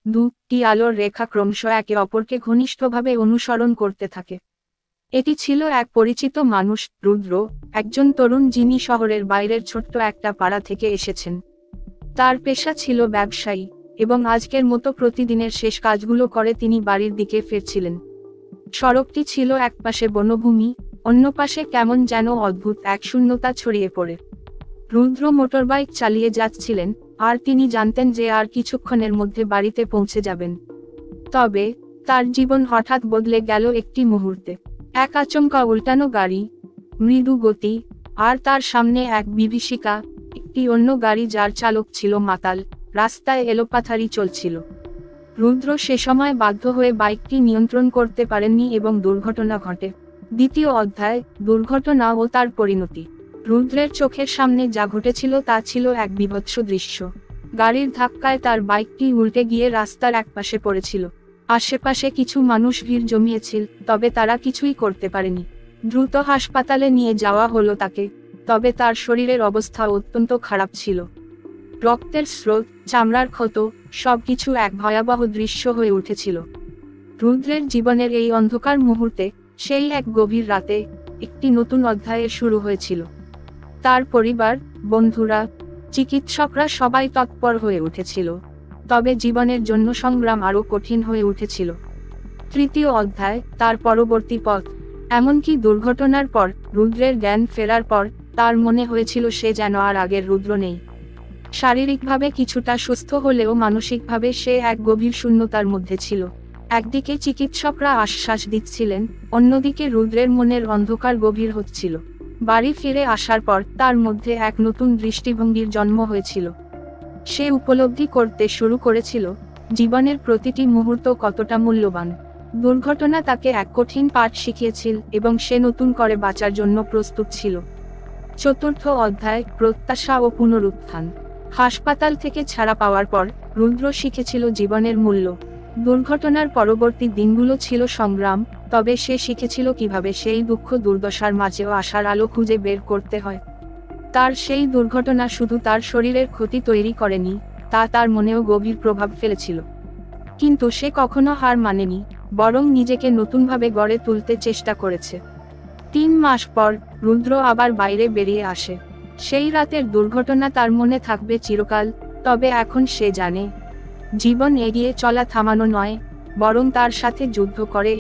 দুটি আলোর রেখা ক্রমশ একে অপরকে ঘনিষ্ঠভাবে অনুসরণ করতে থাকে। এটি ছিল এক পরিচিত মানুষ, রুদ্র, একজন তরুণ যিনি শহরের বাইরের ছোট্ট একটা পাড়া থেকে এসেছেন। তার পেশা ছিল ব্যবসায়ী, এবং আজকের মতো প্রতিদিনের শেষ কাজগুলো করে তিনি বাড়ির দিকে ফিরছিলেন। সড়কটি ছিল একপাশে বনভূমি, অন্য পাশে কেমন যেন অদ্ভুত এক শূন্যতা ছড়িয়ে পড়ে। রুদ্র মোটরবাইক চালিয়ে যাচ্ছিলেন, আর তিনি জানতেন যে আর কিছুক্ষণের মধ্যে বাড়িতে পৌঁছে যাবেন। তবে তার জীবন হঠাৎ বদলে গেল একটি মুহূর্তে। এক আচমকা উল্টানো গাড়ি, মৃদু গতি, আর তার সামনে এক বিভীষিকা, একটি অন্য গাড়ি যার চালক ছিল মাতাল, রাস্তায় এলোপাথারি চলছিল। রুদ্র সে সময় বাধ্য হয়ে বাইকটি নিয়ন্ত্রণ করতে পারেননি এবং দুর্ঘটনা ঘটে। দ্বিতীয় অধ্যায়, দুর্ঘটনা ও তার পরিণতি। রুদ্রের চোখের সামনে যা ঘটেছিল তা ছিল এক বীভৎস দৃশ্য। গাড়ির ধাক্কায় তার বাইকটি উল্টে গিয়ে রাস্তার একপাশে পড়েছিল। আশেপাশে কিছু মানুষ ভিড় জমিয়েছিল, তবে তারা কিছুই করতে পারেনি। দ্রুত হাসপাতালে নিয়ে যাওয়া হলো তাকে, তবে তার শরীরের অবস্থা অত্যন্ত খারাপ ছিল। রক্তের স্রোত, চামড়ার ক্ষত, সবকিছু এক ভয়াবহ দৃশ্য হয়ে উঠেছিল। রুদ্রের জীবনের এই অন্ধকার মুহূর্তে, সেই এক গভীর রাতে, একটি নতুন অধ্যায়ের শুরু হয়েছিল। তার পরিবার, বন্ধুরা, চিকিৎসকরা সবাই তৎপর হয়ে উঠেছিল, তবে জীবনের জন্য সংগ্রাম আরও কঠিন হয়ে উঠেছিল। তৃতীয় অধ্যায়, তার পরবর্তী পথ। এমনকি দুর্ঘটনার পর, রুদ্রের জ্ঞান ফেরার পর, তার মনে হয়েছিল সে যেন আর আগের রুদ্র নেই। শারীরিকভাবে কিছুটা সুস্থ হলেও মানসিকভাবে সে এক গভীর শূন্যতার মধ্যে ছিল। একদিকে চিকিৎসকরা আশ্বাস দিচ্ছিলেন, অন্যদিকে রুদ্রের মনের অন্ধকার গভীর হচ্ছিল। বাড়ি ফিরে আসার পর তার মধ্যে এক নতুন দৃষ্টিভঙ্গির জন্ম হয়েছিল। সে উপলব্ধি করতে শুরু করেছিল, জীবনের প্রতিটি মুহূর্ত কতটা মূল্যবান। দুর্ঘটনা তাকে এক কঠিন পাঠ শিখিয়েছিল, এবং সে নতুন করে বাঁচার জন্য প্রস্তুত ছিল। চতুর্থ অধ্যায়, প্রত্যাশা ও পুনরুত্থান। হাসপাতাল থেকে ছাড়া পাওয়ার পর রুদ্র শিখেছিল জীবনের মূল্য। দুর্ঘটনার পরবর্তী দিনগুলো ছিল সংগ্রাম, তবে সে শিখেছিল কিভাবে সেই দুঃখ দুর্দশার মাঝেও আশার আলো খুঁজে বের করতে হয়। তার সেই দুর্ঘটনা শুধু তার শরীরের ক্ষতি তৈরি করেনি, তা তার মনেও গভীর প্রভাব ফেলেছিল। কিন্তু সে কখনো হার মানেনি, বরং নিজেকে নতুনভাবে গড়ে তুলতে চেষ্টা করেছে। 3 মাস পর রুদ্র আবার বাইরে বেরিয়ে আসে। সেই রাতের দুর্ঘটনা তার মনে থাকবে চিরকাল, তবে এখন সে জানে, জীবন এগিয়ে চলা থামানো নয়, বরং তার সাথে যুদ্ধ করে